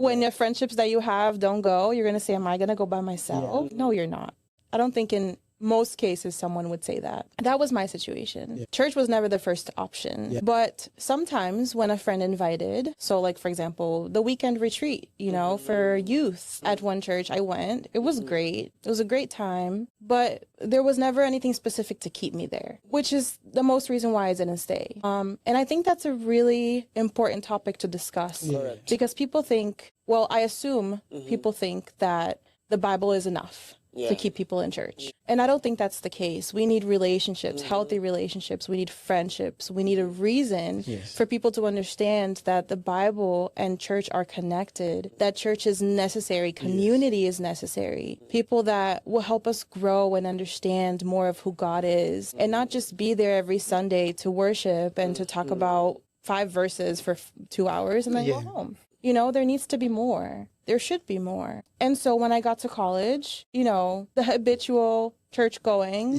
When the friendships that you have don't go, you're going to say, am I going to go by myself? No, you're not. I don't think in most cases someone would say that. That was my situation. Church was never the first option. But sometimes when a friend invited, so like, for example, the weekend retreat, you know, for youth at one church I went, it was great. It was a great time, but there was never anything specific to keep me there, which is the most reason why I didn't stay. And I think that's a really important topic to discuss because people think, well, I assume people think that the Bible is enough to keep people in church. And I don't think that's the case. We need relationships, healthy relationships. We need friendships. We need a reason for people to understand that the Bible and church are connected, that church is necessary, community is necessary, people that will help us grow and understand more of who God is, and not just be there every Sunday to worship and to talk about 5 verses for 2 hours and then go home. You know, there needs to be more. There should be more. And so when I got to college, you know, the habitual church going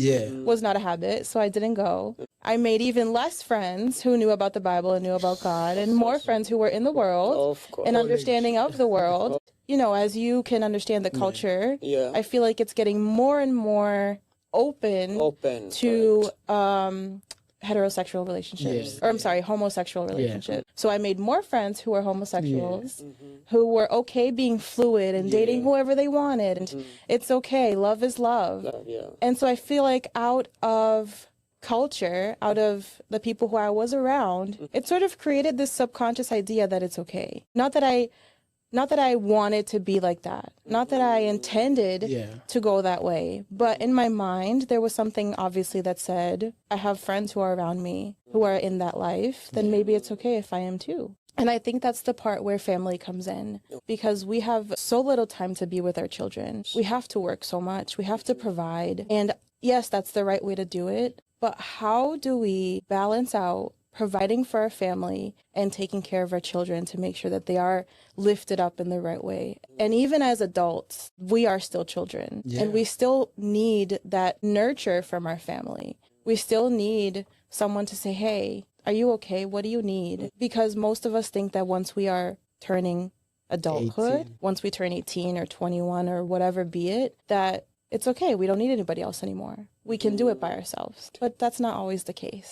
was not a habit, so I didn't go. I made even less friends who knew about the Bible and knew about God, and more friends who were in the world and understanding of the world. You know, as you can understand the culture, I feel like it's getting more and more open to heterosexual relationships, or I'm sorry, homosexual relationships. So I made more friends who were homosexuals, who were okay being fluid and dating whoever they wanted. And it's okay. Love is love. And so I feel like out of culture, out of the people who I was around, it sort of created this subconscious idea that it's okay. Not that I wanted to be like that. Not that I intended to go that way. But in my mind, there was something obviously that said, I have friends who are around me who are in that life, then maybe it's okay if I am too. And I think that's the part where family comes in, because we have so little time to be with our children. We have to work so much. We have to provide. And yes, that's the right way to do it. But how do we balance out providing for our family and taking care of our children to make sure that they are lifted up in the right way? And even as adults, we are still children, and we still need that nurture from our family. We still need someone to say, hey, are you okay? What do you need? Because most of us think that once we are turning adulthood, 18. Once we turn 18 or 21 or whatever be it, that it's okay. We don't need anybody else anymore. We can do it by ourselves. But that's not always the case.